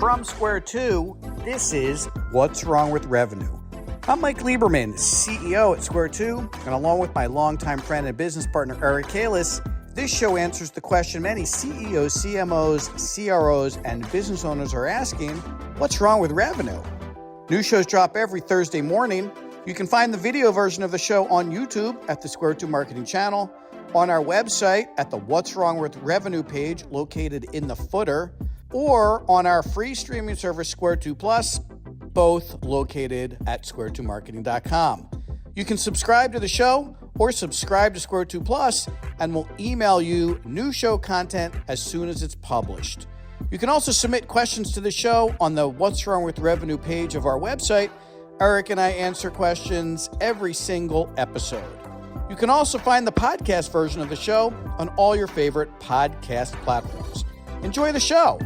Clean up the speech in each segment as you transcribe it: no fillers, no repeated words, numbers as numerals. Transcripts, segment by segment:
from Square 2, this is What's Wrong with Revenue. I'm Mike Lieberman, CEO at Square 2, and along with my longtime friend and business partner, Eric Kalis, this show answers the question many CEOs, CMOs, CROs, and business owners are asking, what's wrong with revenue? New shows drop every Thursday morning. You can find the video version of the show on YouTube at the Square 2 Marketing channel, on our website at the What's Wrong with Revenue page located in the footer, or on our free streaming service Square 2 Plus, both located at square2marketing.com. You can subscribe to the show or subscribe to Square 2 Plus, and we'll email you new show content as soon as it's published. You can also submit questions to the show on the What's Wrong with Revenue page of our website. Eric and I answer questions every single episode. You can also find the podcast version of the show on all your favorite podcast platforms. Enjoy the show.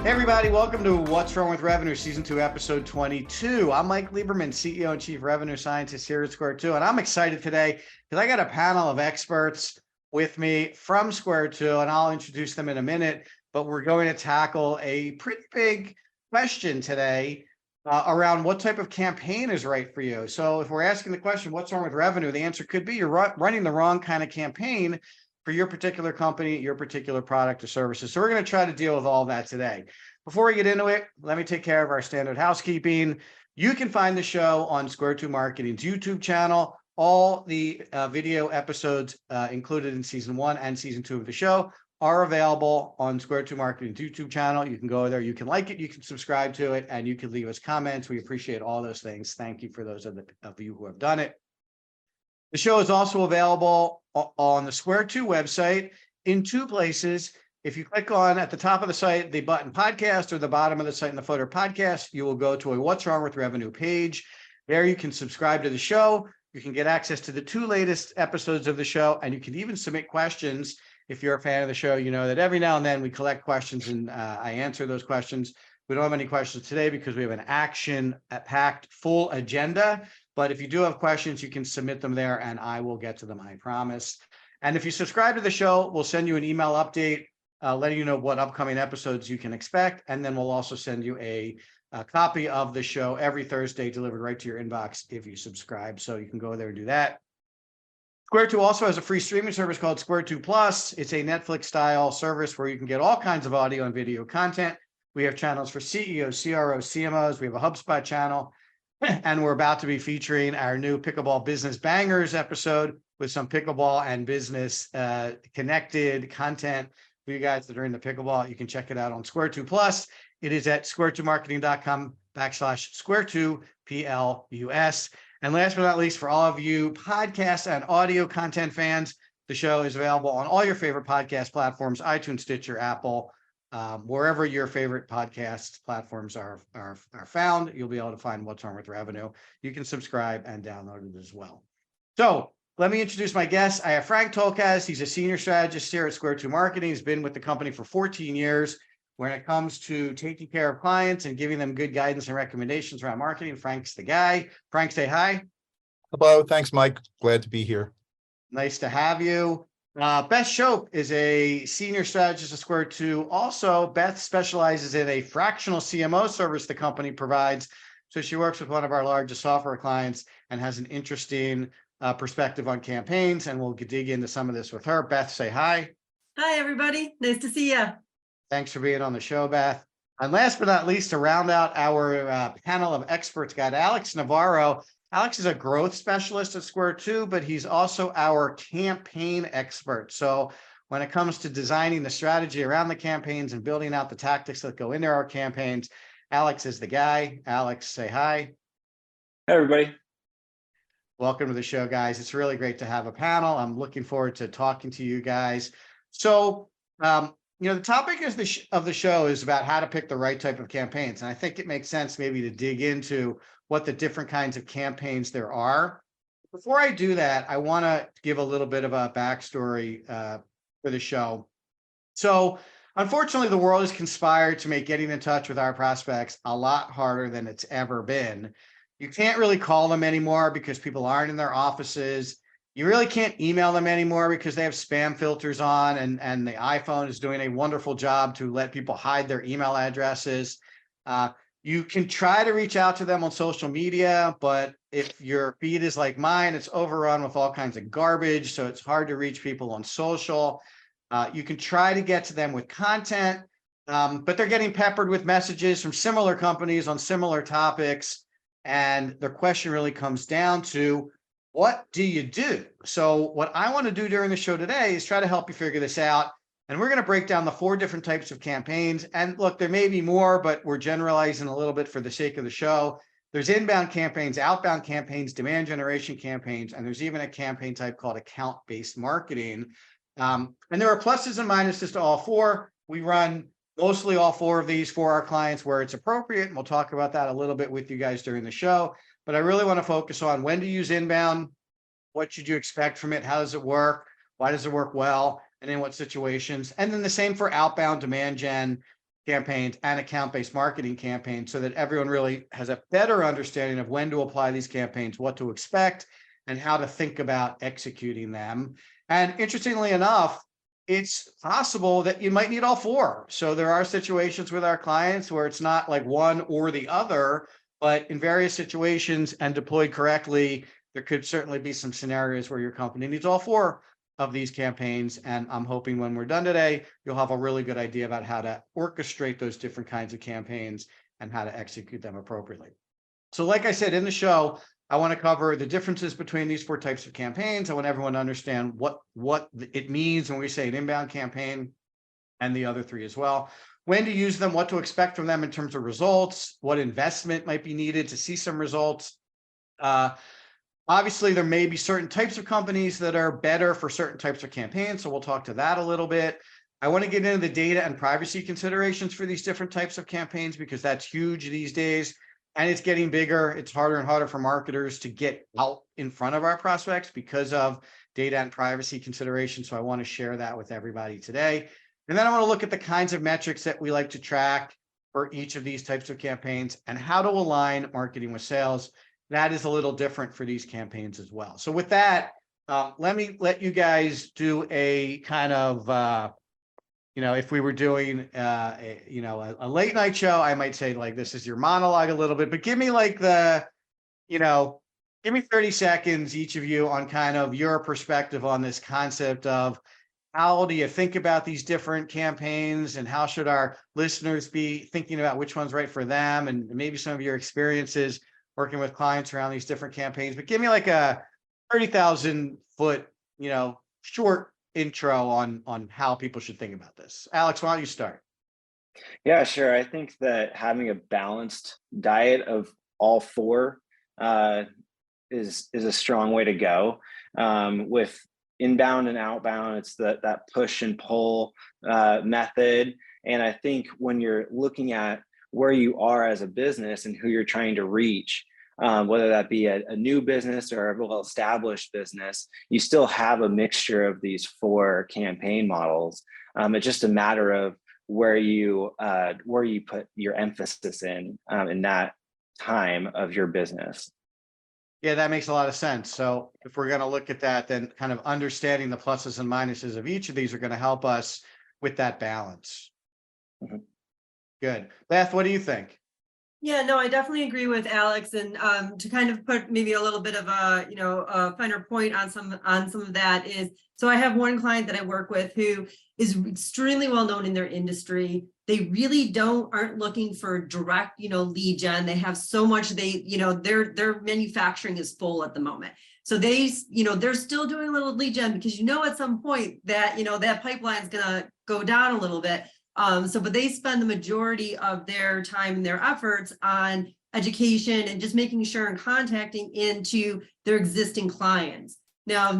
Hey everybody, welcome to What's Wrong with Revenue, Season 2, Episode 22. I'm Mike Lieberman, CEO and Chief Revenue Scientist here at Square 2, and I'm excited today because I got a panel of experts with me from Square 2, and I'll introduce them in a minute, but we're going to tackle a pretty big question today around what type of campaign is right for you. So if we're asking the question, what's wrong with revenue? The answer could be you're running the wrong kind of campaign for your particular company, your particular product or services. So we're going to try to deal with all that today. Before we get into it, let me take care of our standard housekeeping. You can find the show on Square 2 Marketing's YouTube channel. All the video episodes included in Season 1 and Season 2 of the show are available on Square 2 Marketing's YouTube channel. You can go there, you can like it, you can subscribe to it, and you can leave us comments. We appreciate all those things. Thank you for those of you who have done it. The show is also available on the Square 2 website in two places. If you click on at the top of the site, the button podcast, or the bottom of the site in the footer podcast, you will go to a What's Wrong with Revenue page. There you can subscribe to the show. You can get access to the two latest episodes of the show, and you can even submit questions. If you're a fan of the show, you know that every now and then we collect questions and I answer those questions. We don't have any questions today because we have an action-packed full agenda. But if you do have questions, you can submit them there and I will get to them, I promise. And if you subscribe to the show, we'll send you an email update letting you know what upcoming episodes you can expect. And then we'll also send you a copy of the show every Thursday delivered right to your inbox if you subscribe. So you can go there and do that. Square 2 also has a free streaming service called Square 2 Plus. It's a Netflix-style service where you can get all kinds of audio and video content. We have channels for CEOs, CROs, CMOs. We have a HubSpot channel. And we're about to be featuring our new Pickleball Business Bangers episode with some pickleball and business connected content for you guys that are in the pickleball. You can check it out on Square 2 Plus. It is at square2marketing.com/Square2PLUS. And last but not least, for all of you podcast and audio content fans, the show is available on all your favorite podcast platforms, iTunes, Stitcher, Apple, wherever your favorite podcast platforms are found. You'll be able to find What's Wrong with Revenue. You can subscribe and download it as well. So let me introduce my guest. I have Frank Tolkaz. He's a senior strategist here at Square 2 Marketing. He's been with the company for 14 years. When it comes to taking care of clients and giving them good guidance and recommendations around marketing, Frank's the guy. Frank, say hi. Hello. Thanks, Mike. Glad to be here. Nice to have you. Beth Shope is a senior strategist at Square 2. Also, Beth specializes in a fractional CMO service the company provides. So she works with one of our largest software clients and has an interesting perspective on campaigns. And we'll dig into some of this with her. Beth, say hi. Hi, everybody. Nice to see you. Thanks for being on the show, Beth. And last but not least, to round out our panel of experts, got Alex Navarro. Alex is a growth specialist at Square 2, but he's also our campaign expert. So when it comes to designing the strategy around the campaigns and building out the tactics that go into our campaigns, Alex is the guy. Alex, say hi. Hey, everybody. Welcome to the show, guys. It's really great to have a panel. I'm looking forward to talking to you guys. So, the topic of the show is about how to pick the right type of campaigns. And I think it makes sense maybe to dig into what the different kinds of campaigns there are. Before I do that, I want to give a little bit of a backstory for the show. So unfortunately, the world has conspired to make getting in touch with our prospects a lot harder than it's ever been. You can't really call them anymore because people aren't in their offices. You really can't email them anymore because they have spam filters on, and the iPhone is doing a wonderful job to let people hide their email addresses. You can try to reach out to them on social media, but if your feed is like mine, it's overrun with all kinds of garbage, so it's hard to reach people on social. You can try to get to them with content, but they're getting peppered with messages from similar companies on similar topics. And the question really comes down to, what do you do? So what I want to do during the show today is try to help you figure this out. And we're going to break down the 4 different types of campaigns. And look, there may be more, but we're generalizing a little bit for the sake of the show. There's inbound campaigns, outbound campaigns, demand generation campaigns, and there's even a campaign type called account-based marketing. And there are pluses and minuses to all 4. We run mostly all 4 of these for our clients where it's appropriate. And we'll talk about that a little bit with you guys during the show. But I really want to focus on when to use inbound, what should you expect from it, how does it work, why does it work well, and in what situations. And then the same for outbound demand gen campaigns and account-based marketing campaigns, so that everyone really has a better understanding of when to apply these campaigns, what to expect, and how to think about executing them. And interestingly enough, it's possible that you might need all 4. So there are situations with our clients where it's not like one or the other, but in various situations and deployed correctly, there could certainly be some scenarios where your company needs all 4 of these campaigns. And I'm hoping when we're done today, you'll have a really good idea about how to orchestrate those different kinds of campaigns and how to execute them appropriately. So like I said in the show, I want to cover the differences between these 4 types of campaigns. I want everyone to understand what it means when we say an inbound campaign, and the other 3 as well. When to use them, what to expect from them in terms of results, what investment might be needed to see some results. Obviously, there may be certain types of companies that are better for certain types of campaigns, so we'll talk to that a little bit. I want to get into the data and privacy considerations for these different types of campaigns because that's huge these days, and it's getting bigger. It's harder and harder for marketers to get out in front of our prospects because of data and privacy considerations, so I want to share that with everybody today. And then I want to look at the kinds of metrics that we like to track for each of these types of campaigns and how to align marketing with sales. That is a little different for these campaigns as well. So with that, let me let you guys do a kind of, if we were doing, a late night show, I might say like, this is your monologue a little bit, but give me like give me 30 seconds, each of you, on kind of your perspective on this concept of how do you think about these different campaigns, and how should our listeners be thinking about which one's right for them, and maybe some of your experiences working with clients around these different campaigns. But give me like a 30,000 foot, short intro on how people should think about this. Alex, why don't you start? Yeah, sure. I think that having a balanced diet of all 4 is a strong way to go. With inbound and outbound, it's that push and pull method. And I think when you're looking at where you are as a business and who you're trying to reach, whether that be a new business or a well-established business, you still have a mixture of these 4 campaign models. It's just a matter of where you put your emphasis in that time of your business. Yeah, that makes a lot of sense. So if we're going to look at that, then kind of understanding the pluses and minuses of each of these are going to help us with that balance. Mm-hmm. Good. Beth, what do you think? Yeah, no, I definitely agree with Alex. And to kind of put maybe a little bit of a finer point on some of that is, so I have one client that I work with who is extremely well known in their industry. They really aren't looking for direct, lead gen. They have so much, their manufacturing is full at the moment. So they're still doing a little lead gen because at some point that, that pipeline is gonna go down a little bit. But they spend the majority of their time and their efforts on education and just making sure and contacting into their existing clients. Now,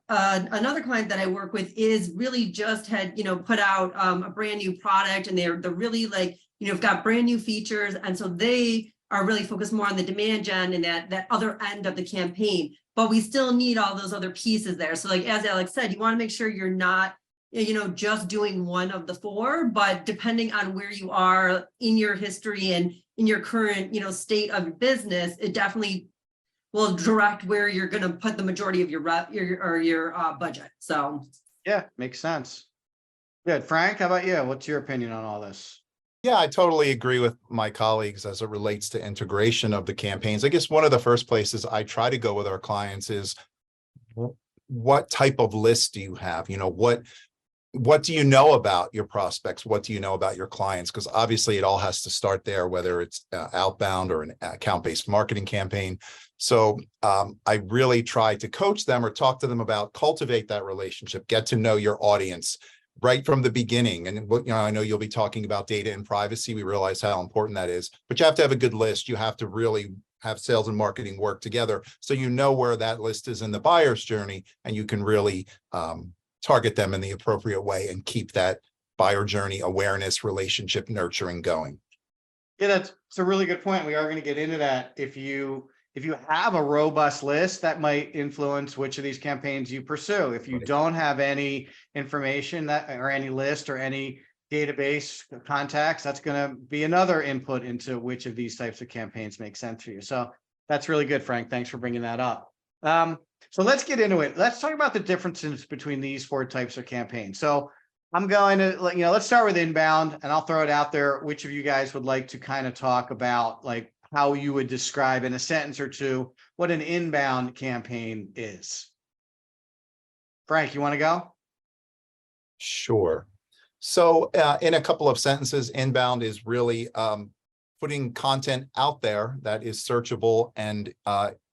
another client that I work with is really just had, put out a brand new product, and they're really got brand new features. And so they are really focused more on the demand gen and that other end of the campaign, but we still need all those other pieces there. So like, as Alex said, you want to make sure you're not just doing one of the 4, but depending on where you are in your history and in your current, state of business, it definitely will direct where you're going to put the majority of your budget. So Yeah, makes sense. Good. Frank, how about you? What's your opinion on all this? Yeah, I totally agree with my colleagues as it relates to integration of the campaigns. I guess one of the first places I try to go with our clients is what type of list do you have? What do you know about your prospects? What do you know about your clients? Because obviously it all has to start there, whether it's outbound or an account-based marketing campaign. So I really try to coach them or talk to them about cultivate that relationship, get to know your audience right from the beginning. And I know you'll be talking about data and privacy. We realize how important that is, but you have to have a good list. You have to really have sales and marketing work together. So you know where that list is in the buyer's journey, and you can really target them in the appropriate way and keep that buyer journey awareness, relationship nurturing going. Yeah, that's a really good point. We are going to get into that. If you have a robust list, that might influence which of these campaigns you pursue. If you Right. don't have any information or any list or any database contacts, that's going to be another input into which of these types of campaigns make sense for you. So that's really good, Frank. Thanks for bringing that up. So let's get into it. Let's talk about the differences between these four types of campaigns. So I'm going to, let's start with inbound, and I'll throw it out there. Which of you guys would like to kind of talk about like how you would describe in a sentence or two what an inbound campaign is? Frank, you want to go? Sure. So in a couple of sentences, inbound is really putting content out there that is searchable and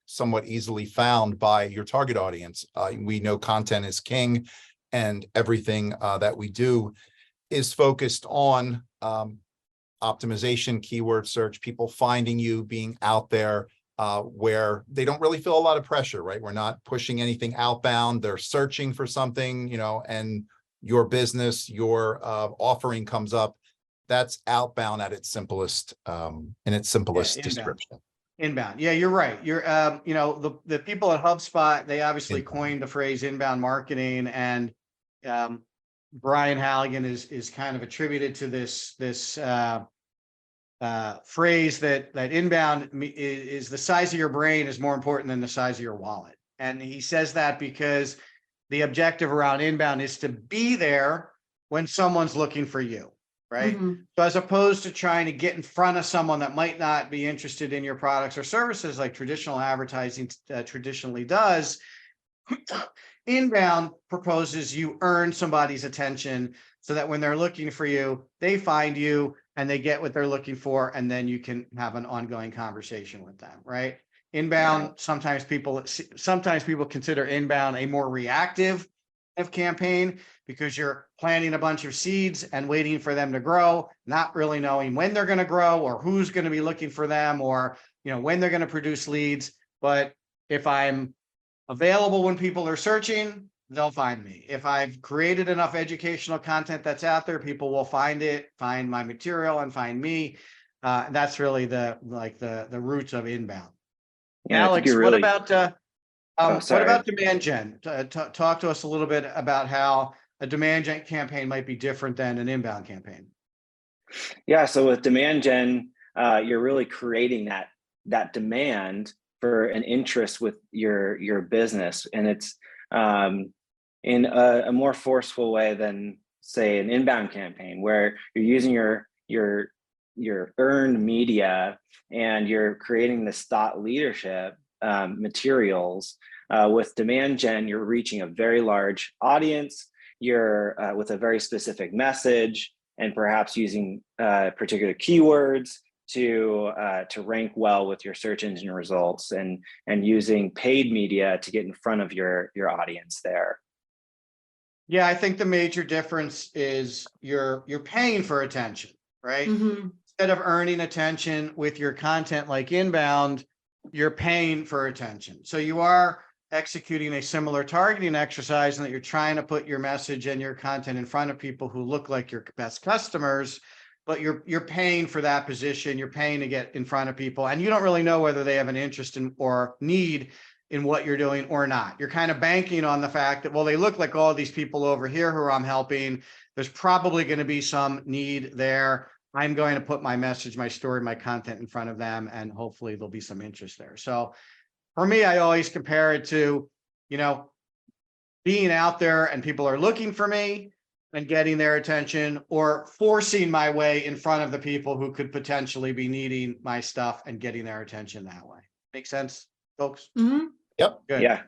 somewhat easily found by your target audience. We know content is king, and everything that we do is focused on optimization, keyword search, people finding you, being out there where they don't really feel a lot of pressure, right? We're not pushing anything outbound. They're searching for something, and your business, your offering comes up. That's outbound at its simplest, in its simplest description. Inbound. Yeah, you're right. You're, the people at HubSpot, they obviously Inbound. coined the phrase inbound marketing, and Brian Halligan is kind of attributed to this phrase that inbound is the size of your brain is more important than the size of your wallet. And he says that because the objective around inbound is to be there when someone's looking for you, right? Mhm. So as opposed to trying to get in front of someone that might not be interested in your products or services like traditional advertising traditionally does, inbound proposes you earn somebody's attention so that when they're looking for you, they find you and they get what they're looking for, and then you can have an ongoing conversation with them, right? Inbound, sometimes people consider inbound a more reactive campaign because you're planting a bunch of seeds and waiting for them to grow, not really knowing when they're going to grow or who's going to be looking for them, or when they're going to produce leads. But if I'm available when people are searching, they'll find me. If I've created enough educational content that's out there, people will find it, find my material, and find me. That's really the roots of inbound. Yeah, I think Alex, you're what really. about Oh, what sorry. about demand gen? Talk to us a little bit about how a demand gen campaign might be different than an inbound campaign. Yeah, so with demand gen, you're really creating that demand for an interest with your business, and it's in a more forceful way than say an inbound campaign, where you're using your earned media and you're creating this thought leadership materials. With demand gen, you're reaching a very large audience. You're with a very specific message, and perhaps using particular keywords to rank well with your search engine results, and using paid media to get in front of your audience there. Yeah, I think the major difference is you're paying for attention, right? Mhm. Instead of earning attention with your content like inbound, you're paying for attention. So you are executing a similar targeting exercise, and that you're trying to put your message and your content in front of people who look like your best customers, but you're paying for that position. You're paying to get in front of people, and you don't really know whether they have an interest in or need in what you're doing or not. You're kind of banking on the fact that, well, they look like all these people over here who I'm helping. There's probably going to be some need there. I'm going to put my message, my story, my content in front of them, and hopefully there'll be some interest there. So for me, I always compare it to, you know, being out there and people are looking for me and getting their attention, or forcing my way in front of the people who could potentially be needing my stuff and getting their attention that way. Make sense, folks? Mhm. Yep. Good. Yeah.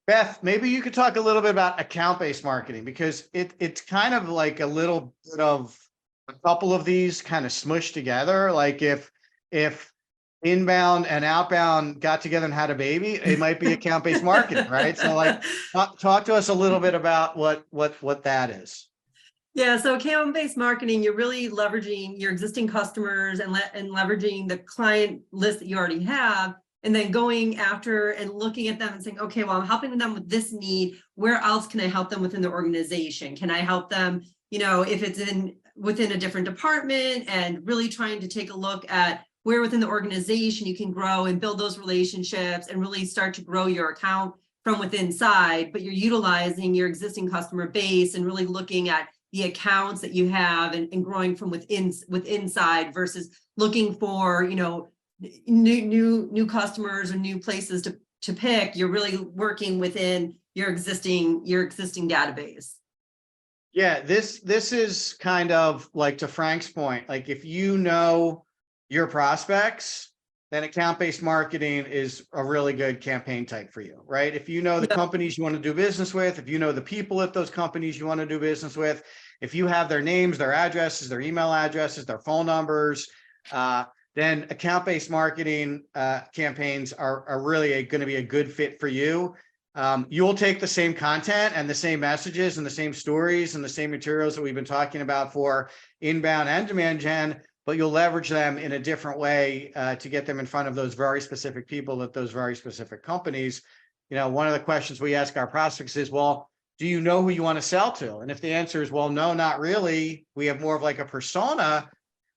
Beth, maybe you could talk a little bit about account-based marketing, because it's kind of like a little bit of a couple of these kind of smushed together. Like if inbound and outbound got together and had a baby, it might be account-based marketing, right? So like talk to us a little bit about what that is. Yeah, so account-based marketing, you're really leveraging your existing customers and leveraging the client list that you already have, and then going after and looking at them and saying, okay, well, I'm helping them with this need. Where else can I help them within the organization? Can I help them, if it's within a different department, and really trying to take a look at where within the organization you can grow and build those relationships and really start to grow your account from within inside, but you're utilizing your existing customer base and really looking at the accounts that you have and growing from inside versus looking for, new customers or new places to pick. You're really working within your existing database. Yeah, this is kind of like, to Frank's point, like if you know your prospects, then account-based marketing is a really good campaign type for you, right? If you know the companies you want to do business with, if you know the people at those companies you want to do business with, if you have their names, their addresses, their email addresses, their phone numbers, then account-based marketing campaigns are really going to be a good fit for you. You'll take the same content and the same messages and the same stories and the same materials that we've been talking about for inbound and demand gen, but you'll leverage them in a different way to get them in front of those very specific people at those very specific companies. One of the questions we ask our prospects is, well, do you know who you want to sell to? And if the answer is, well, no, not really, we have more of like a persona,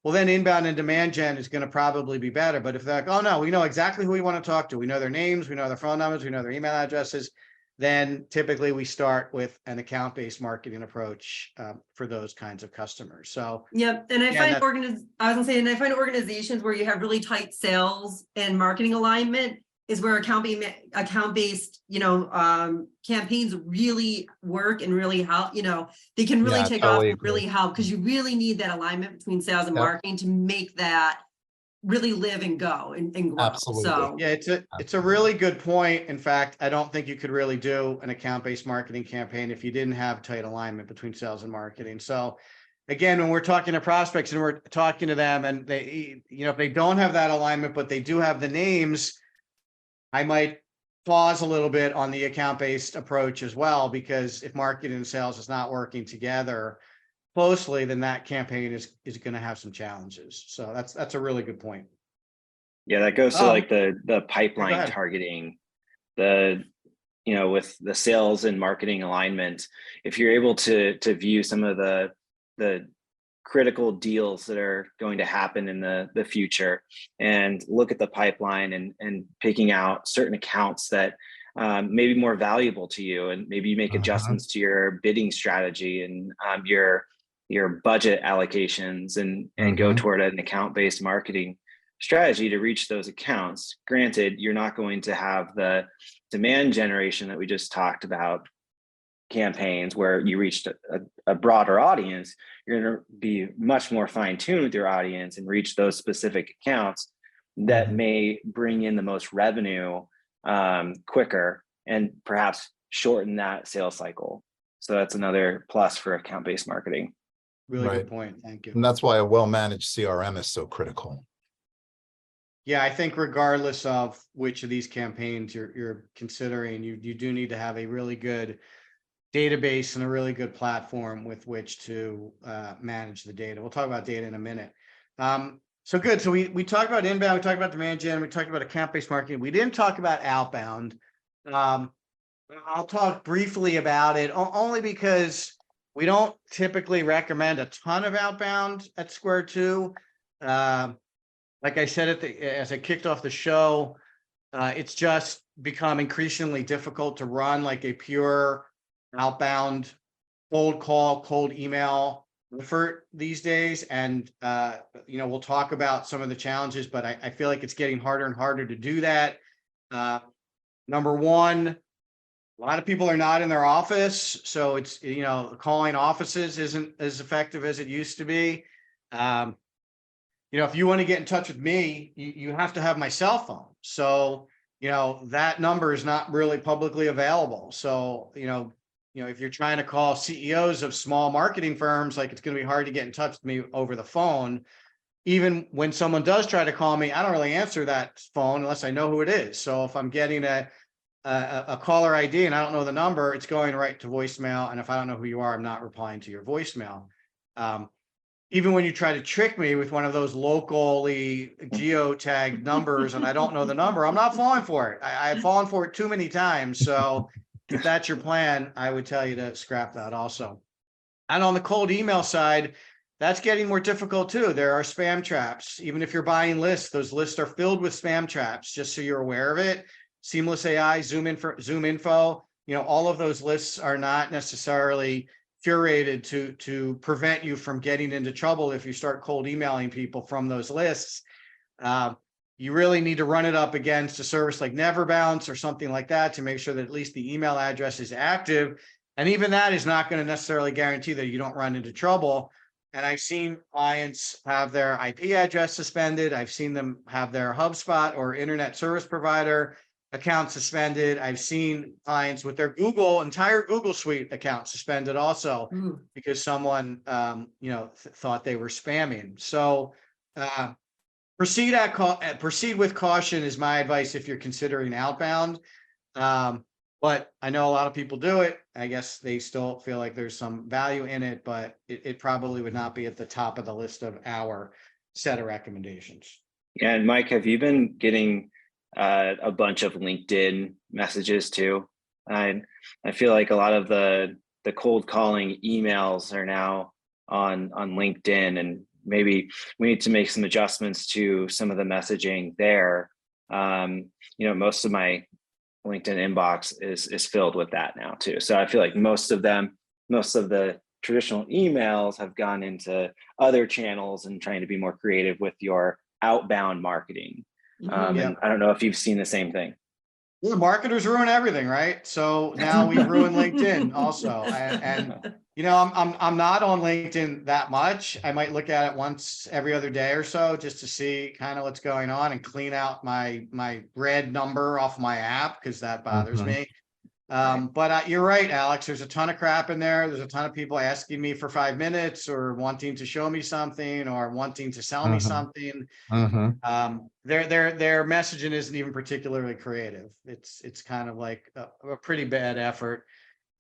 well, then inbound and demand gen is going to probably be better. But if they're like, oh no, we know exactly who we want to talk to, we know their names, we know their phone numbers, we know their email addresses, then typically we start with an account-based marketing approach for those kinds of customers. So yep. And I find organizations where you have really tight sales and marketing alignment is where account-based, campaigns really work and really help. They can really take off and really help, because you really need that alignment between sales and marketing to make that really live and go and grow. Absolutely. So yeah, it's a really good point. In fact, I don't think you could really do an account-based marketing campaign if you didn't have tight alignment between sales and marketing. So again, when we're talking to prospects and we're talking to them and they, if they don't have that alignment, but they do have the names, I might pause a little bit on the account-based approach as well, because if marketing and sales is not working together closely, then that campaign is going to have some challenges. So that's a really good point. Yeah, that goes to like the pipeline targeting, with the sales and marketing alignment. If you're able to view some of the critical deals that are going to happen in the future and look at the pipeline and picking out certain accounts that may be more valuable to you, and maybe you make adjustments to your bidding strategy and your budget allocations and go toward an account-based marketing strategy to reach those accounts. Granted, you're not going to have the demand generation that we just talked about, campaigns where you reached a broader audience. You're going to be much more fine-tuned with your audience and reach those specific accounts that may bring in the most revenue quicker and perhaps shorten that sales cycle. So that's another plus for account-based marketing. Really good point. Thank you. And that's why a well-managed CRM is so critical. Yeah, I think regardless of which of these campaigns you're considering, you do need to have a really good database and a really good platform with which to manage the data. We'll talk about data in a minute. So good. So we talked about inbound, we talked about demand gen, we talked about account-based marketing. We didn't talk about outbound. I'll talk briefly about it only because we don't typically recommend a ton of outbound at Square 2. Like I said as I kicked off the show, it's just become increasingly difficult to run like a pure outbound cold call, cold email effort these days. And, we'll talk about some of the challenges, but I feel like it's getting harder and harder to do that. Number one, a lot of people are not in their office, so it's, calling offices isn't as effective as it used to be. If you want to get in touch with me, you have to have my cell phone. So, that number is not really publicly available. So, if you're trying to call CEOs of small marketing firms, like it's going to be hard to get in touch with me over the phone. Even when someone does try to call me, I don't really answer that phone unless I know who it is. So if I'm getting a caller ID and I don't know the number, it's going right to voicemail. And if I don't know who you are, I'm not replying to your voicemail. Even when you try to trick me with one of those locally geotagged numbers and I don't know the number, I'm not falling for it. I've fallen for it too many times. So if that's your plan, I would tell you to scrap that also. And on the cold email side, that's getting more difficult too. There are spam traps. Even if you're buying lists, those lists are filled with spam traps, just so you're aware of it. Seamless AI, Zoom Info, all of those lists are not necessarily curated to prevent you from getting into trouble if you start cold emailing people from those lists. You really need to run it up against a service like Never Bounce or something like that to make sure that at least the email address is active. And even that is not going to necessarily guarantee that you don't run into trouble. And I've seen clients have their IP address suspended. I've seen them have their HubSpot or internet service provider account suspended. I've seen clients with their entire Google Suite account suspended also because someone, thought they were spamming. So proceed with caution is my advice if you're considering outbound. But I know a lot of people do it. I guess they still feel like there's some value in it, but it probably would not be at the top of the list of our set of recommendations. Yeah, and Mike, have you been getting a bunch of LinkedIn messages too? I feel like a lot of the cold calling emails are now on LinkedIn, and maybe we need to make some adjustments to some of the messaging there. Most of my LinkedIn inbox is filled with that now too. So I feel like most of the traditional emails have gone into other channels and trying to be more creative with your outbound marketing. And I don't know if you've seen the same thing. Yeah, marketers ruin everything, right? So now we've ruined LinkedIn also. And I'm not on LinkedIn that much. I might look at it once every other day or so just to see kind of what's going on and clean out my red number off my app because that bothers me. But you're right, Alex. There's a ton of crap in there. There's a ton of people asking me for 5 minutes or wanting to show me something or wanting to sell me something. Their messaging isn't even particularly creative. It's kind of like a pretty bad effort.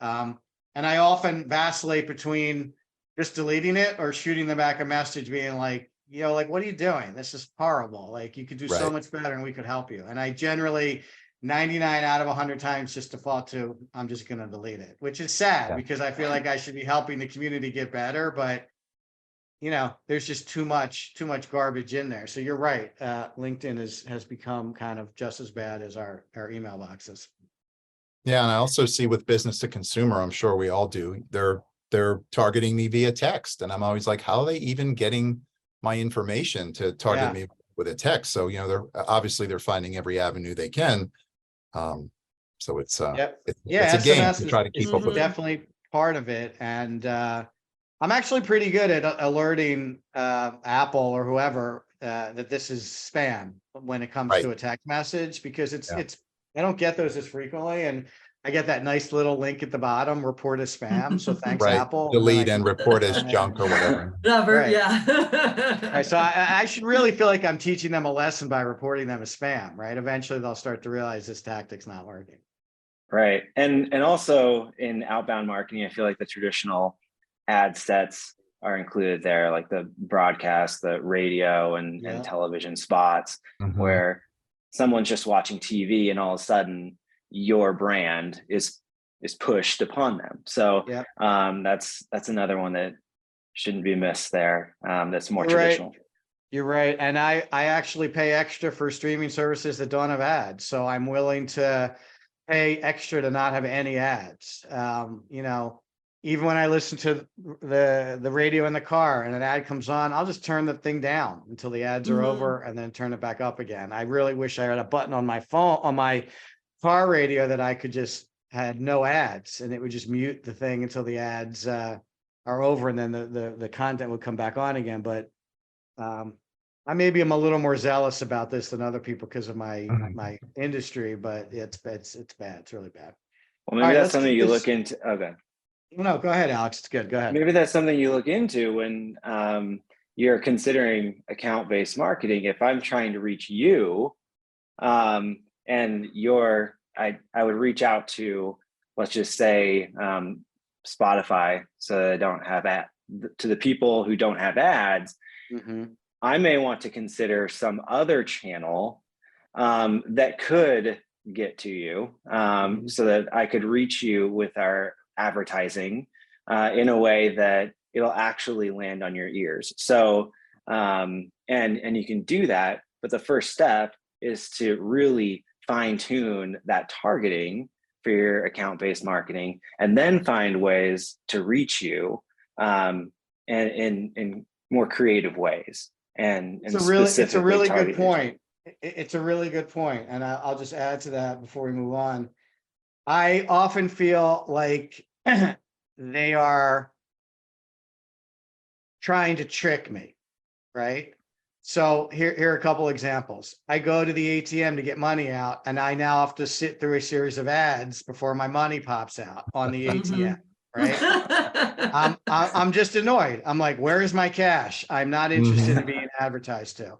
And I often vacillate between just deleting it or shooting them back a message being like, what are you doing? This is horrible. Like you could do so much better and we could help you. And I generally 99 out of 100 times just default to, I'm just going to delete it, which is sad because I feel like I should be helping the community get better, but there's just too much garbage in there. So you're right. LinkedIn has become kind of just as bad as our email boxes. Yeah. And I also see with business to consumer, I'm sure we all do, they're targeting me via text. And I'm always like, how are they even getting my information to target me with a text? So, they're finding every avenue they can. So it's a game to try to keep up with. Definitely part of it. And I'm actually pretty good at alerting Apple or whoever that this is spam when it comes to a text message because it's I don't get those as frequently, and I get that nice little link at the bottom, report as spam. So thanks, Apple. Delete and report as junk or whatever. So I should really feel like I'm teaching them a lesson by reporting them as spam, right? Eventually they'll start to realize this tactic's not working. Right. And also in outbound marketing, I feel like the traditional ad sets are included there, like the broadcast, the radio and television spots, where someone's just watching TV and all of a sudden your brand is pushed upon them. So that's another one that shouldn't be missed there. That's more traditional. You're right. And I actually pay extra for streaming services that don't have ads. So I'm willing to pay extra to not have any ads. Even when I listen to the radio in the car and an ad comes on, I'll just turn the thing down until the ads are over and then turn it back up again. I really wish I had a button on my car radio that I could just had no ads, and it would just mute the thing until the ads are over, and then the content would come back on again. But I maybe I'm a little more zealous about this than other people because of my industry, but it's bad. It's really bad. Well, maybe All right, that's let's something keep you this- look into. Okay. No, go ahead, Alex. It's good. Go ahead. Maybe that's something you look into when you're considering account-based marketing. If I'm trying to reach you, and I would reach out to, let's just say, Spotify, so that I don't have to the people who don't have ads. Mhm. I may want to consider some other channel that could get to you, so that I could reach you with our advertising in a way that it'll actually land on your ears. So, and you can do that, but the first step is to really fine tune that targeting for your account-based marketing, and then find ways to reach you and in more creative ways. It's a really good point. It's a really good point, and I'll just add to that before we move on. I often feel like they are trying to trick me, right? So here are a couple examples. I go to the ATM to get money out, and I now have to sit through a series of ads before my money pops out on the ATM, right? I'm just annoyed. I'm like, where is my cash? I'm not interested in being advertised to.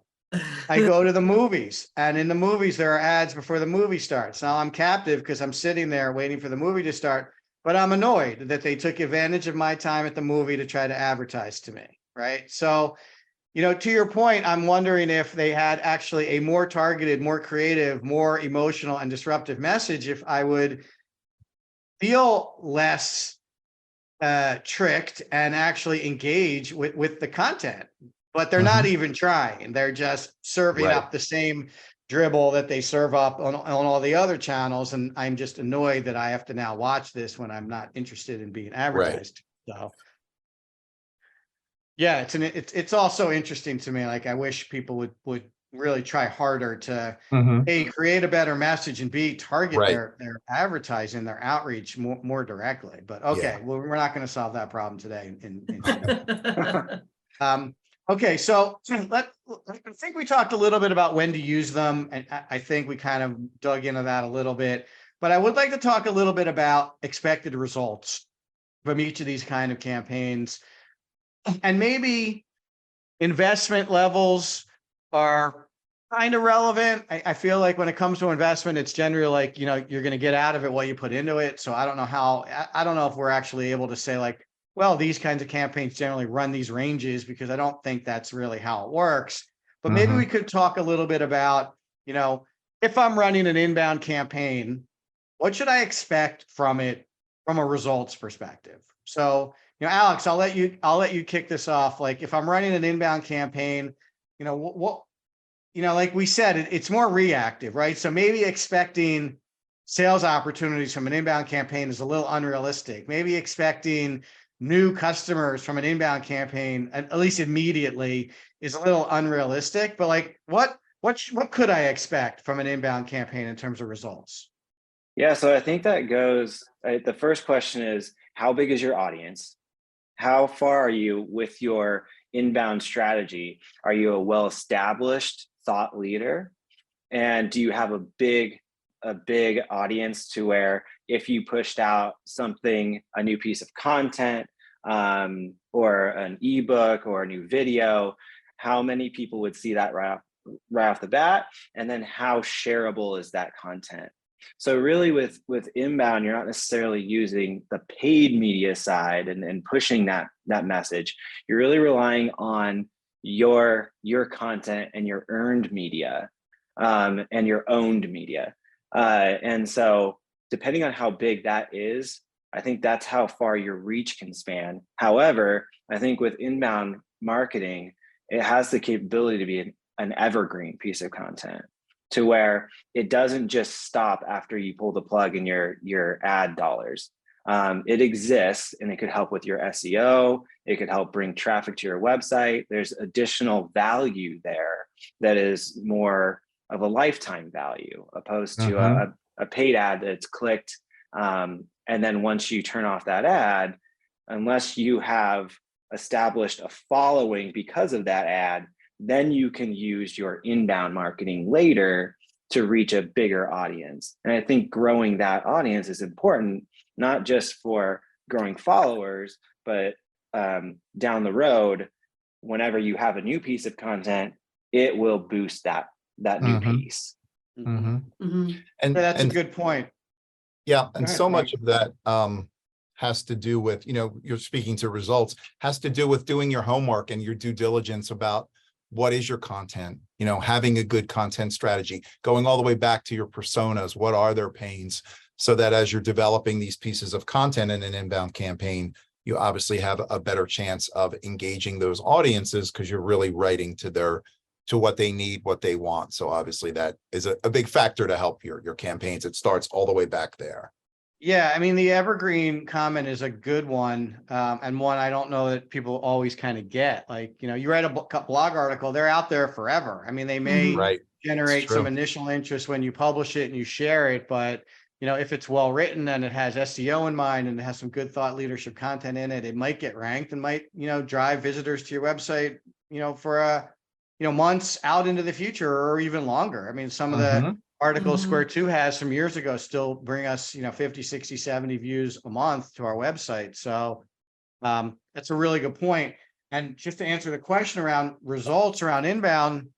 I go to the movies, and in the movies, there are ads before the movie starts. Now I'm captive because I'm sitting there waiting for the movie to start, but I'm annoyed that they took advantage of my time at the movie to try to advertise to me, right? So, to your point, I'm wondering if they had actually a more targeted, more creative, more emotional and disruptive message, if I would feel less tricked and actually engage with the content. But they're not even trying. They're just serving Right. up the same dribble that they serve up on all the other channels. And I'm just annoyed that I have to now watch this when I'm not interested in being advertised. So yeah, it's also interesting to me. Like, I wish people would really try harder to A, create a better message, and B, target Right. their advertising, their outreach more directly. But okay, well, we're not going to solve that problem today. Okay, so I think we talked a little bit about when to use them, and I think we kind of dug into that a little bit. But I would like to talk a little bit about expected results from each of these kind of campaigns, and maybe investment levels are kind of relevant. I feel like when it comes to investment, it's generally like, you're going to get out of it what you put into it. So I don't know if we're actually able to say, like, well, these kinds of campaigns generally run these ranges, because I don't think that's really how it works. But maybe we could talk a little bit about, if I'm running an inbound campaign, what should I expect from it from a results perspective? So, Alex, I'll let you kick this off. Like, if I'm running an inbound campaign, what like we said, it's more reactive, right? So maybe expecting sales opportunities from an inbound campaign is a little unrealistic. Maybe expecting new customers from an inbound campaign, at least immediately, is a little unrealistic. But like, what could I expect from an inbound campaign in terms of results? Yeah, so I think that goes, the first question is, how big is your audience? How far are you with your inbound strategy? Are you a well-established thought leader? And do you have a big audience to where if you pushed out something, a new piece of content, or an ebook or a new video, how many people would see that right off the bat? And then how shareable is that content? So really with inbound, you're not necessarily using the paid media side and pushing that message. You're really relying on your content and your earned media, and your owned media. And so depending on how big that is, I think that's how far your reach can span. However, I think with inbound marketing, it has the capability to be an evergreen piece of content, to where it doesn't just stop after you pull the plug in your ad dollars. It exists, and it could help with your SEO. It could help bring traffic to your website. There's additional value there that is more of a lifetime value, opposed to a paid ad that's clicked. And then once you turn off that ad, unless you have established a following because of that ad, then you can use your inbound marketing later to reach a bigger audience. And I think growing that audience is important, not just for growing followers, but down the road, whenever you have a new piece of content, it will boost that new piece. And That's a good point. Yeah, and ahead, so Frank. much of that has to do with, you're speaking to results, has to do with doing your homework and your due diligence about what is your content, having a good content strategy, going all the way back to your personas, what are their pains, so that as you're developing these pieces of content in an inbound campaign, you obviously have a better chance of engaging those audiences because you're really writing to what they need, what they want. So obviously that is a big factor to help your campaigns. It starts all the way back there. Yeah, I mean, the evergreen comment is a good one, and one I don't know that people always kind of get. Like, you write a blog article, they're out there forever. I mean, they may Right. generate some initial interest when you publish it and you share it, but if it's well written and it has SEO in mind and it has some good thought leadership content in it, it might get ranked and might drive visitors to your website for months out into the future or even longer. I mean, some of the articles Square 2 has from years ago still bring us 50, 60, 70 views a month to our website. So that's a really good point. And just to answer the question around results around inbound,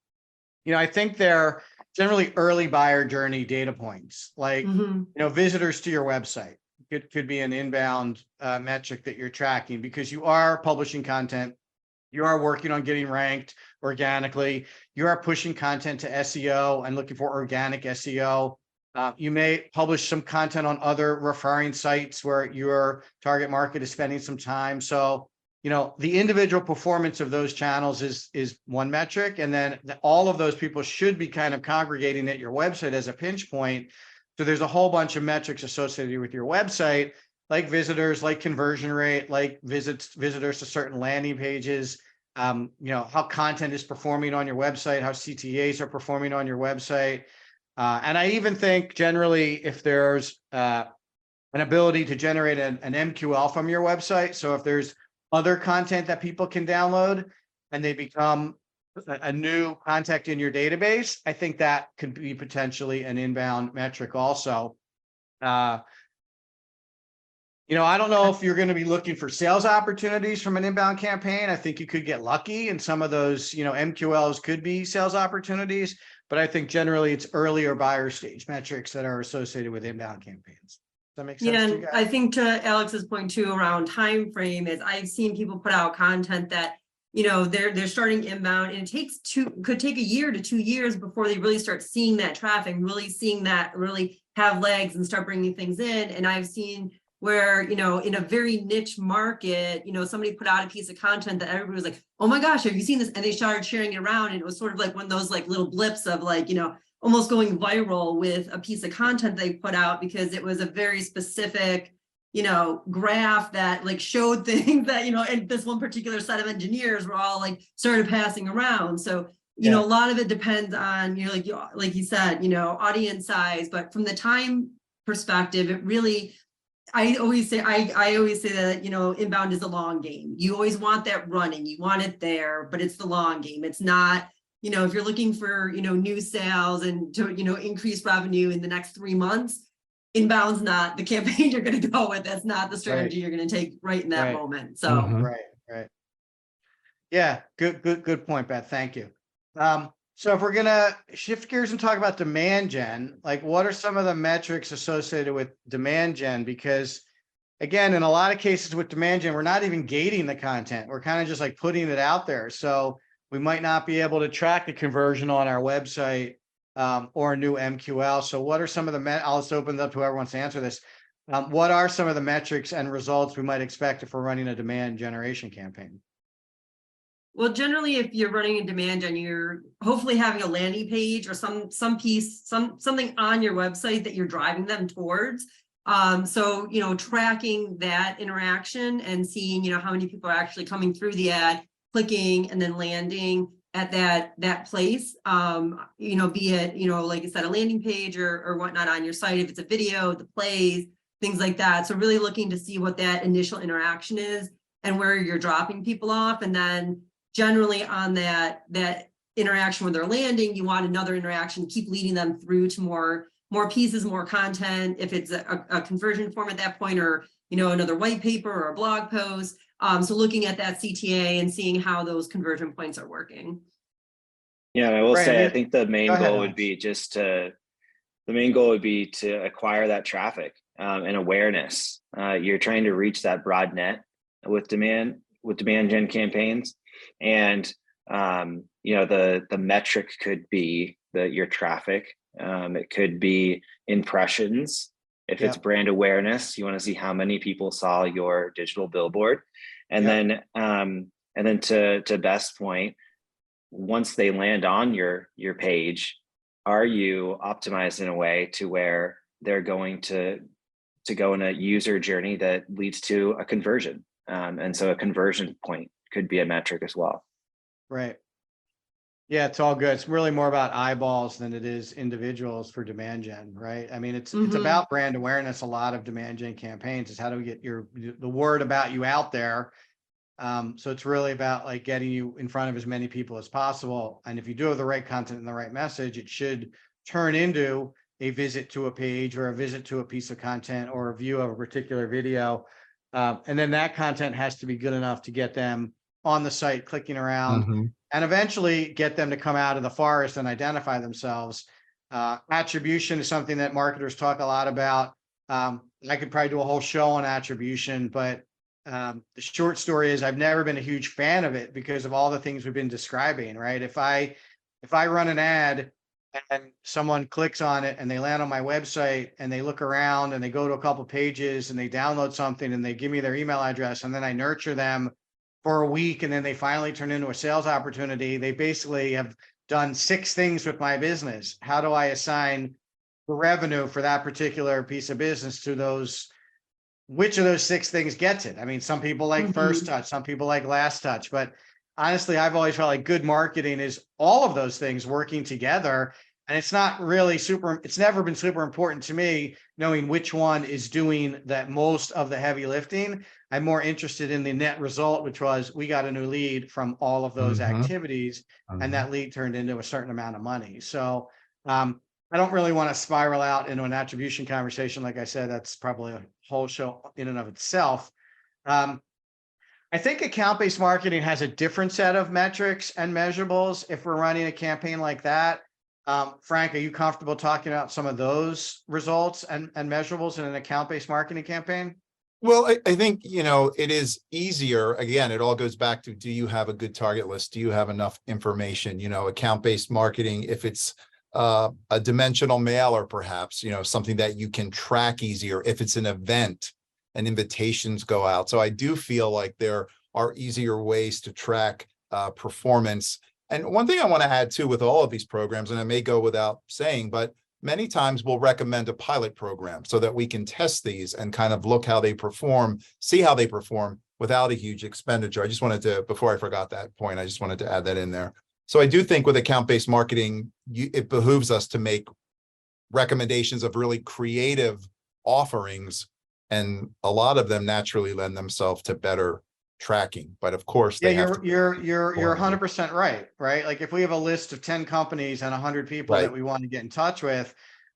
I think they're generally early buyer journey data points, like visitors to your website. It could be an inbound metric that you're tracking because you are publishing content. You are working on getting ranked organically. You are pushing content to SEO and looking for organic SEO. You may publish some content on other referring sites where your target market is spending some time. So, the individual performance of those channels is one metric. And then all of those people should be kind of congregating at your website as a pinch point. So there's a whole bunch of metrics associated with your website, like visitors, like conversion rate, like visitors to certain landing pages, how content is performing on your website, how CTAs are performing on your website. And I even think generally if there's an ability to generate an MQL from your website. So if there's other content that people can download and they become a new contact in your database, I think that could be potentially an inbound metric also. I don't know if you're going to be looking for sales opportunities from an inbound campaign. I think you could get lucky and some of those, MQLs could be sales opportunities, but I think generally it's earlier buyer stage metrics that are associated with inbound campaigns. Does that make sense? Yeah, to you and guys? I think to Alex's point too around time frame is I've seen people put out content that they're starting inbound and it could take a year to 2 years before they really start seeing that traffic, really seeing that really have legs and start bringing things in. And I've seen where, in a very niche market, somebody put out a piece of content that everybody was like, oh my gosh, have you seen this? And they started sharing it around. And it was sort of like one of those like little blips of like, almost going viral with a piece of content they put out because it was a very specific, graph that like showed things that, and this one particular set of engineers were all like started passing around. So, a lot of it depends on, like you said, audience size, but from the time perspective, it really, I always say that, inbound is a long game. You always want that running, you want it there, but it's the long game. It's not, if you're looking for, new sales and to, increase revenue in the next 3 months, inbound's not the campaign you're going to go with. That's not the strategy you're going to take right in that moment. So, right. Yeah. Good point, Beth. Thank you. So if we're going to shift gears and talk about demand gen, like what are some of the metrics associated with demand gen? Because again, in a lot of cases with demand gen, we're not even gating the content. We're kind of just like putting it out there. So we might not be able to track the conversion on our website or a new MQL. So what are some of I'll just open it up to whoever wants to answer this. What are some of the metrics and results we might expect if we're running a demand generation campaign? Well, generally, if you're running a demand gen, you're hopefully having a landing page or some piece, something on your website that you're driving them towards. So, tracking that interaction and seeing, how many people are actually coming through the ad, clicking and then landing. that place, be it, like I said, a landing page or whatnot on your site, if it's a video, the plays, things like that. So really looking to see what that initial interaction is and where you're dropping people off. And then generally on that interaction when they're landing, you want another interaction, keep leading them through to more pieces, more content, if it's a conversion form at that point, or another white paper or a blog post. So looking at that CTA and seeing how those conversion points are working. Yeah, and I will say, I think the main goal would Alex. be to acquire that traffic and awareness. You're trying to reach that broad net with demand gen campaigns, and the metric could be your traffic. It could be impressions. If it's brand awareness, you want to see how many people saw your digital billboard, and then to Beth's point, once they land on your page, are you optimized in a way to where they're going to go in a user journey that leads to a conversion? And so a conversion point could be a metric as well. Right. Yeah, it's all good. It's really more about eyeballs than it is individuals for demand gen, right? I mean, it's about brand awareness. A lot of demand gen campaigns is how do we get the word about you out there. So it's really about like getting you in front of as many people as possible. And if you do have the right content and the right message, it should turn into a visit to a page or a visit to a piece of content or a view of a particular video. And then that content has to be good enough to get them on the site, clicking around, and eventually get them to come out of the forest and identify themselves. Attribution is something that marketers talk a lot about. I could probably do a whole show on attribution, but the short story is I've never been a huge fan of it because of all the things we've been describing, right? If I run an ad and someone clicks on it and they land on my website and they look around and they go to a couple pages and they download something and they give me their email address and then I nurture them for a week and then they finally turn into a sales opportunity, they basically have done 6 things with my business. How do I assign the revenue for that particular piece of business to those? Which of those 6 things gets it? I mean, some people like first touch, some people like last touch, but honestly, I've always felt like good marketing is all of those things working together. And it's not really it's never been super important to me knowing which one is doing that most of the heavy lifting. I'm more interested in the net result, which was we got a new lead from all of those activities, and that lead turned into a certain amount of money. So I don't really want to spiral out into an attribution conversation. Like I said, that's probably a whole show in and of itself. I think account-based marketing has a different set of metrics and measurables if we're running a campaign like that. Frank, are you comfortable talking about some of those results and measurables in an account-based marketing campaign? Well, I think, it is easier. Again, it all goes back to, do you have a good target list? Do you have enough information? Account-based marketing, if it's a dimensional mailer, perhaps, something that you can track easier. If it's an event and invitations go out. So I do feel like there are easier ways to track performance. And one thing I want to add too with all of these programs, and I may go without saying, but many times we'll recommend a pilot program so that we can test these and kind of look how they perform, see how they perform without a huge expenditure. I just wanted to, before I forgot that point, I just wanted to add that in there. So I do think with account-based marketing, it behooves us to make recommendations of really creative offerings, and a lot of them naturally lend themselves to better tracking. But of course, you're 100% right. Like if we have a list of 10 companies and 100 people that we want to get in touch with,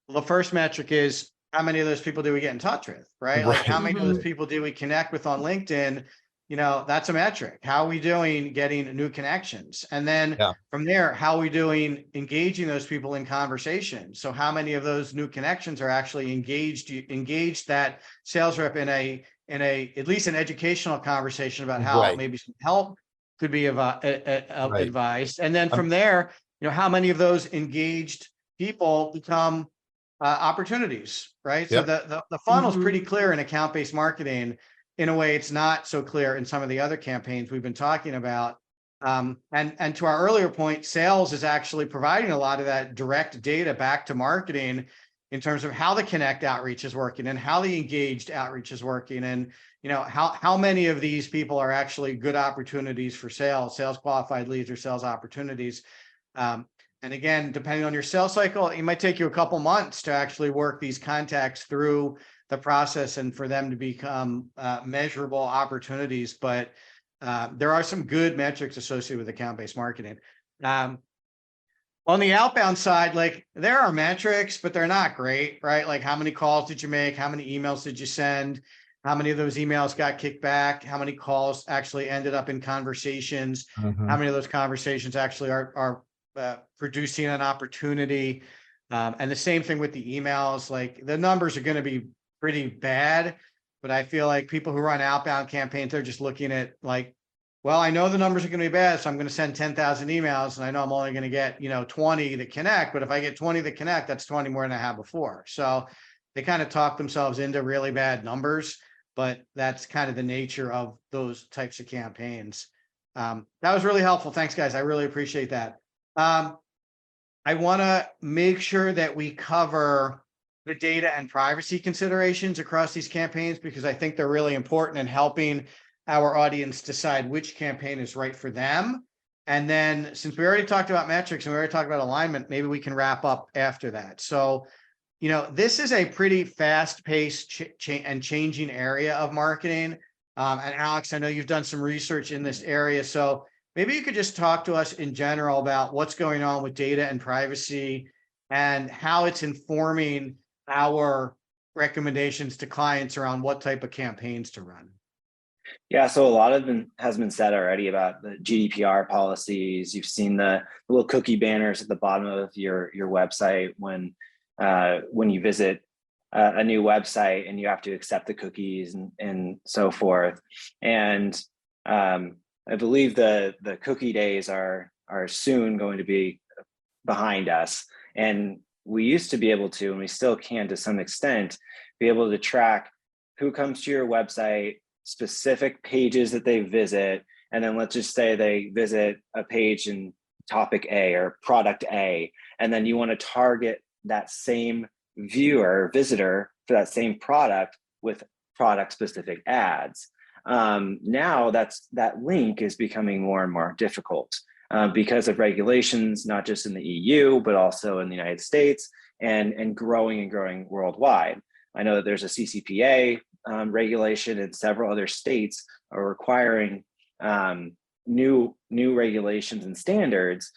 well, the first metric is how many of those people do we get in touch with, right? Like how many of those people do we connect with on LinkedIn? That's a metric. How are we doing getting new connections? And then from there, how are we doing engaging those people in conversation? So how many of those new connections are actually engaged that sales rep in a at least an educational conversation about how maybe some help could be advised. And then from there, how many of those engaged people become opportunities, right? So the funnel is pretty clear in account-based marketing. In a way, it's not so clear in some of the other campaigns we've been talking about. And to our earlier point, sales is actually providing a lot of that direct data back to marketing. in terms of how the connect outreach is working and how the engaged outreach is working, and how many of these people are actually good opportunities for sales qualified leads or sales opportunities. And again, depending on your sales cycle, it might take you a couple months to actually work these contacts through the process and for them to become measurable opportunities. But there are some good metrics associated with account-based marketing. On the outbound side, like there are metrics, but they're not great, right? Like how many calls did you make? How many emails did you send? How many of those emails got kicked back? How many calls actually ended up in conversations? Mhm. How many of those conversations actually are producing an opportunity? And the same thing with the emails. Like the numbers are going to be pretty bad, but I feel like people who run outbound campaigns, they're just looking at like, well, I know the numbers are going to be bad, so I'm going to send 10,000 emails, and I know I'm only going to get 20 that connect. But if I get 20 that connect, that's 20 more than I had before. So they kind of talk themselves into really bad numbers, but that's kind of the nature of those types of campaigns. That was really helpful. Thanks, guys. I really appreciate that. I want to make sure that we cover the data and privacy considerations across these campaigns, because I think they're really important in helping our audience decide which campaign is right for them. And then since we already talked about metrics and we already talked about alignment, maybe we can wrap up after that. So, this is a pretty fast-paced and changing area of marketing. And Alex, I know you've done some research in this area. So maybe you could just talk to us in general about what's going on with data and privacy and how it's informing our recommendations to clients around what type of campaigns to run. Yeah, so a lot of them has been said already about the GDPR policies. You've seen the little cookie banners at the bottom of your website when you visit a new website and you have to accept the cookies and so forth. And I believe the cookie days are soon going to be behind us. And we used to be able to, and we still can to some extent, be able to track who comes to your website, specific pages that they visit, and then let's just say they visit a page in topic A or product A, and then you want to target that same viewer, visitor for that same product with product specific ads. Now that link is becoming more and more difficult because of regulations, not just in the EU, but also in the United States and growing worldwide. I know that there's a CCPA regulation and several other states are requiring new regulations and standards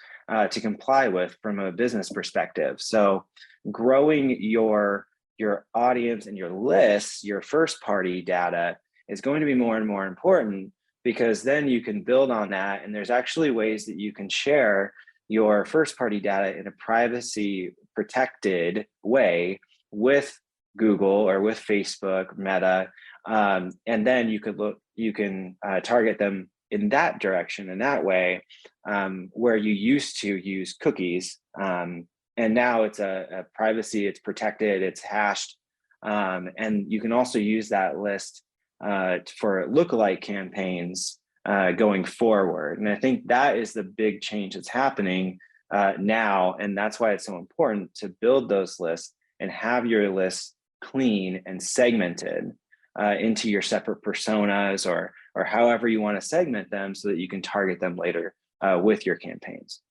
to comply with from a business perspective. So growing your audience and your lists, your first party data is going to be more and more important, because then you can build on that. And there's actually ways that you can share your first party data in a privacy protected way with Google or with Facebook, Meta, and then you can target them in that direction, in that way, where you used to use cookies, and now it's a privacy, it's protected, it's hashed, and you can also use that list for lookalike campaigns going forward. And I think that is the big change that's happening now, and that's why it's so important to build those lists and have your lists clean and segmented into your separate personas or however you want to segment them so that you can target them later with your campaigns.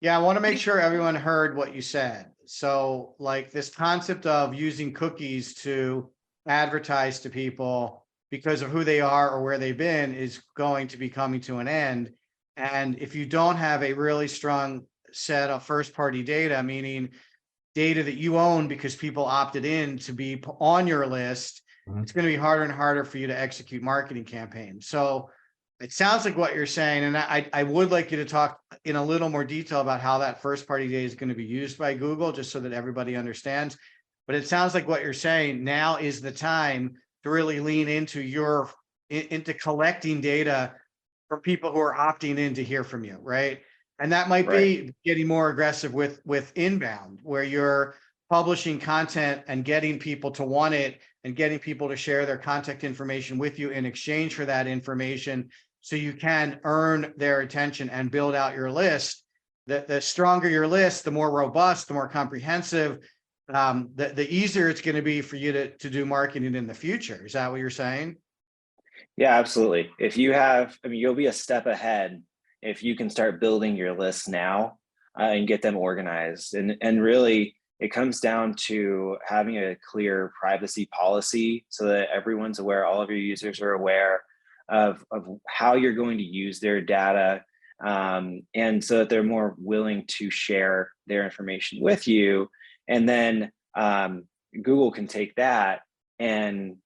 Yeah, I want to make sure everyone heard what you said. So like this concept of using cookies to advertise to people because of who they are or where they've been is going to be coming to an end. And if you don't have a really strong set of first party data, meaning data that you own because people opted in to be on your list, it's going to be harder and harder for you to execute marketing campaigns. So it sounds like what you're saying, and I would like you to talk in a little more detail about how that first party data is going to be used by Google, just so that everybody understands. But it sounds like what you're saying, now is the time to really lean into collecting data from people who are opting in to hear from you, right? And that might be getting more aggressive with inbound, where you're publishing content and getting people to want it and getting people to share their contact information with you in exchange for that information, so you can earn their attention and build out your list. The stronger your list, the more robust, the more comprehensive, the easier it's going to be for you to do marketing in the future. Is that what you're saying? Yeah, absolutely. If you have, I mean, you'll be a step ahead if you can start building your lists now and get them organized. And really, it comes down to having a clear privacy policy so that everyone's aware, all of your users are aware of how you're going to use their data, and so that they're more willing to share their information with you. And then Google can take that and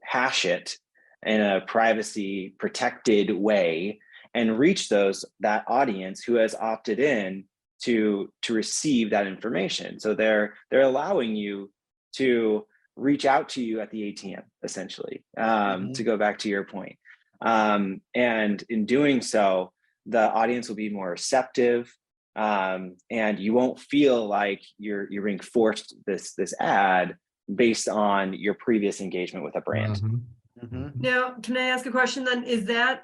hash it in a privacy protected way and reach that audience who has opted in to receive that information. So they're allowing you to reach out to you at the ATM, essentially, to go back to your point. And in doing so, the audience will be more receptive, and you won't feel like you're being forced this ad based on your previous engagement with a brand. Now, can I ask a question then? Is that,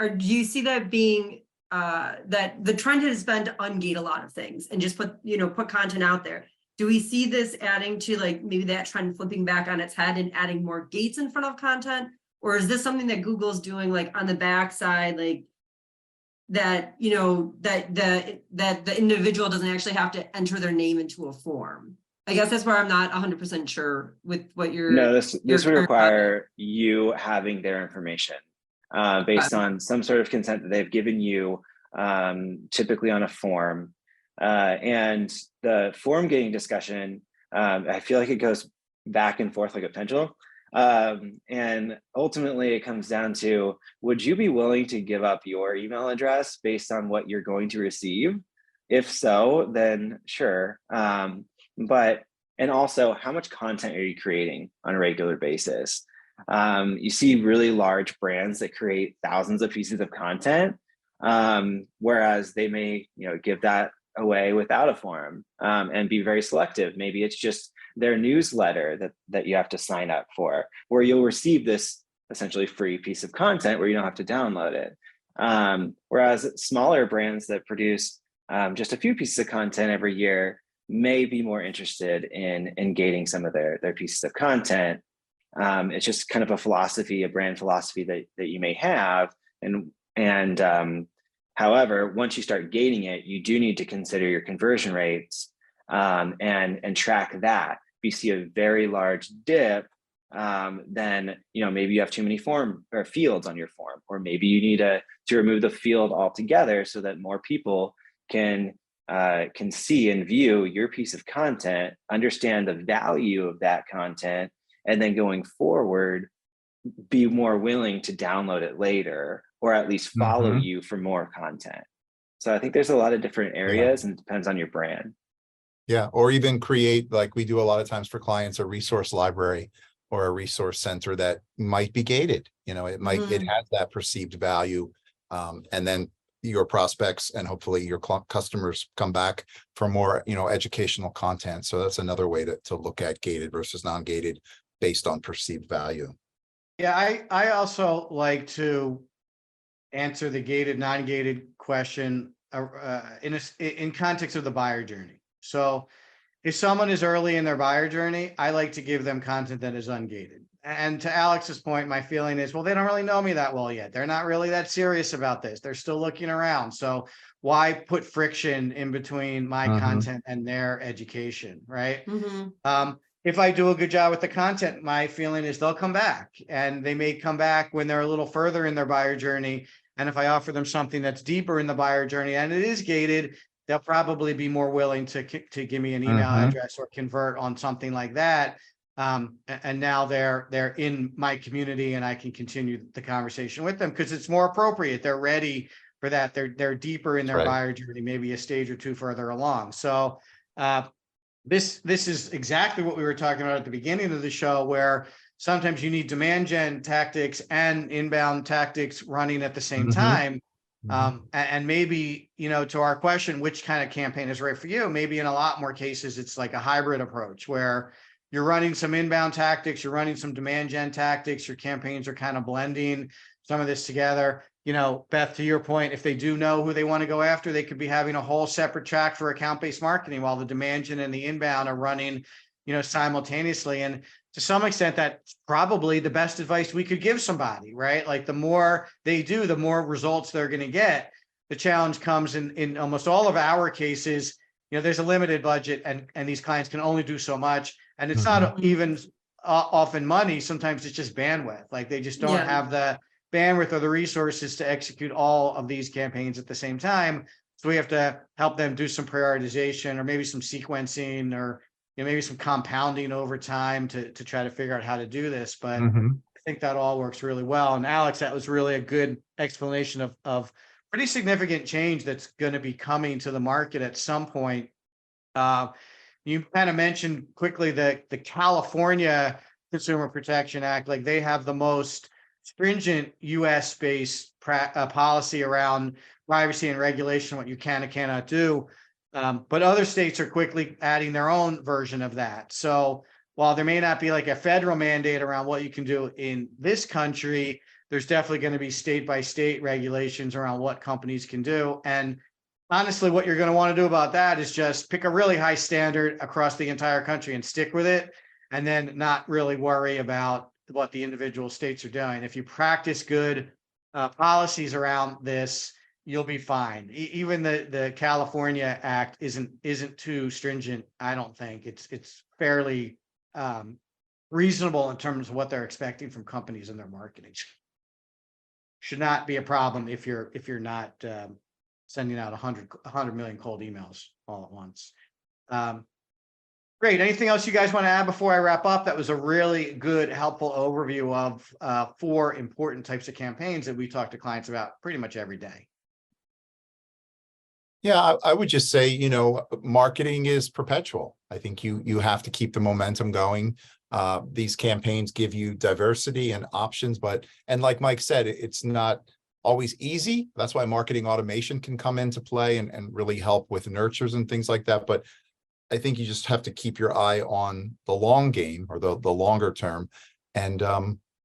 or do you see that being, that the trend has been to ungate a lot of things and just put content out there? Do we see this adding to like maybe that trend flipping back on its head and adding more gates in front of content? Or is this something that Google's doing like on the backside, like that, that the individual doesn't actually have to enter their name into a form? I guess that's where I'm not 100% sure with what you're. No, this would require you having their information based on some sort of consent that they've given you, typically on a form. And the form gating discussion, I feel like it goes back and forth like a pendulum. And ultimately it comes down to, would you be willing to give up your email address based on what you're going to receive? If so, then sure. And also, how much content are you creating on a regular basis? You see really large brands that create thousands of pieces of content, whereas they may, give that away without a form, and be very selective. Maybe it's just their newsletter that you have to sign up for, where you'll receive this essentially free piece of content where you don't have to download it. Whereas smaller brands that produce just a few pieces of content every year may be more interested in gating some of their pieces of content. It's just kind of a brand philosophy that you may have. And however, once you start gating it, you do need to consider your conversion rates, and track that. If you see a very large dip, then maybe you have too many form or fields on your form, or maybe you need to remove the field altogether so that more people can see and view your piece of content, understand the value of that content, and then going forward, be more willing to download it later, or at least follow you for more content. So I think there's a lot of different areas, and it depends on your brand. Yeah, or even create, like we do a lot of times for clients, a resource library or a resource center that might be gated. It has that perceived value, and then your prospects and hopefully your customers come back for more, educational content. So that's another way to look at gated versus non-gated based on perceived value. Yeah, I also like to answer the gated, non-gated question in context of the buyer journey. So if someone is early in their buyer journey, I like to give them content that is ungated. And to Alex's point, my feeling is, well, they don't really know me that well yet. They're not really that serious about this. They're still looking around. So why put friction in between my content and their education, right? If I do a good job with the content, my feeling is they'll come back, and they may come back when they're a little further in their buyer journey. And if I offer them something that's deeper in the buyer journey and it is gated, they'll probably be more willing to give me an email address or convert on something like that. And now they're in my community, and I can continue the conversation with them because it's more appropriate. They're ready for that. They're deeper in their buyer journey, maybe a stage or two further along. So this is exactly what we were talking about at the beginning of the show, where sometimes you need demand gen tactics and inbound tactics running at the same time. And maybe, to our question, which kind of campaign is right for you? Maybe in a lot more cases, it's like a hybrid approach where you're running some inbound tactics, you're running some demand gen tactics, your campaigns are kind of blending some of this together. Beth, to your point, if they do know who they want to go after, they could be having a whole separate track for account-based marketing while the demand gen and the inbound are running, simultaneously. And to some extent, that's probably the best advice we could give somebody, right? Like the more they do, the more results they're going to get. The challenge comes in almost all of our cases, there's a limited budget and these clients can only do so much. And it's not even often money. Sometimes it's just bandwidth. Like they just don't have the bandwidth or the resources to execute all of these campaigns at the same time. So we have to help them do some prioritization or maybe some sequencing or maybe some compounding over time to try to figure out how to do this. But I think that all works really well. And Alex, that was really a good explanation of pretty significant change that's going to be coming to the market at some point. You kind of mentioned quickly that the California Consumer Protection Act, like they have the most stringent US-based policy around privacy and regulation, what you can and cannot do. But other states are quickly adding their own version of that. So while there may not be like a federal mandate around what you can do in this country, there's definitely going to be state by state regulations around what companies can do. And honestly, what you're going to want to do about that is just pick a really high standard across the entire country and stick with it, and then not really worry about what the individual states are doing. If you practice good policies around this, you'll be fine. Even the California Act isn't too stringent. I don't think it's fairly reasonable in terms of what they're expecting from companies in their marketing. Should not be a problem if you're not sending out 100 million cold emails all at once. Great. Anything else you guys want to add before I wrap up? That was a really good, helpful overview of 4 important types of campaigns that we talk to clients about pretty much every day. Yeah, I would just say, marketing is perpetual. I think you have to keep the momentum going. These campaigns give you diversity and options, and like Mike said, it's not always easy. That's why marketing automation can come into play and really help with nurtures and things like that. But I think you just have to keep your eye on the long game or the longer term, and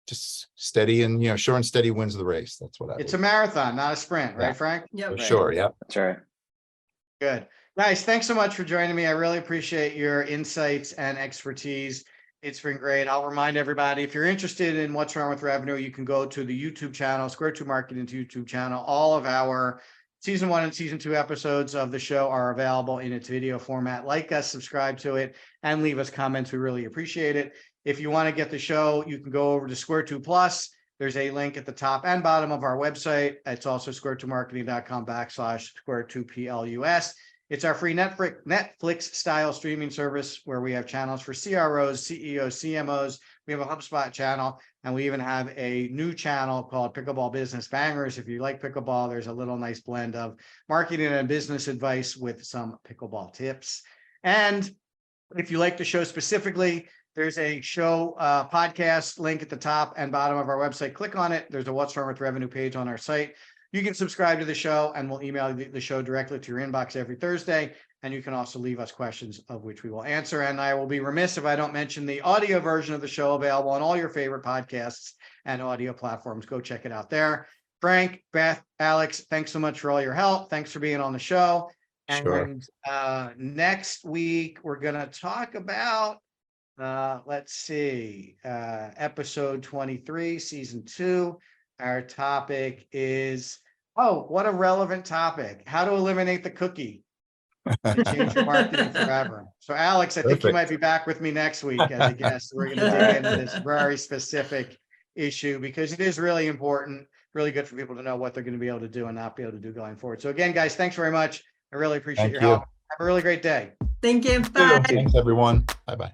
just steady and, sure and steady wins the race. That's what It's a marathon, not a sprint, right, Frank? Yeah, for sure. Yeah, That's right. Good. Nice. Thanks so much for joining me. I really appreciate your insights and expertise. It's been great. I'll remind everybody, if you're interested in what's wrong with revenue, you can go to the YouTube channel, Square 2 Marketing's YouTube channel. All of our season 1 and season 2 episodes of the show are available in its video format. Like us, subscribe to it, and leave us comments. We really appreciate it. If you want to get the show, you can go over to Square 2 Plus. There's a link at the top and bottom of our website. It's also square2marketing.com/Square2PLUS. It's our free Netflix style streaming service where we have channels for CROs, CEOs, CMOs. We have a HubSpot channel, and we even have a new channel called Pickleball Business Bangers. If you like pickleball, there's a little nice blend of marketing and business advice with some pickleball tips. And if you like the show specifically, there's a show podcast link at the top and bottom of our website. Click on it. There's a What's Wrong with Revenue page on our site. You can subscribe to the show, and we'll email the show directly to your inbox every Thursday. And you can also leave us questions, of which we will answer. And I will be remiss if I don't mention the audio version of the show available on all your favorite podcasts and audio platforms. Go check it out there. Frank, Beth, Alex, thanks so much for all your help. Thanks for being on the show. And next week, we're going to talk about, episode 23, season 2. Our topic is, what a relevant topic. How to eliminate the cookie to change your marketing forever. So Alex, I think you might be back with me next week as a guest. We're going to dig into this very specific issue because it is really important, really good for people to know what they're going to be able to do and not be able to do going forward. So again, guys, thanks very much. I really appreciate your help. Have a really great day. Thank you. Bye. Thanks, everyone. Bye-bye.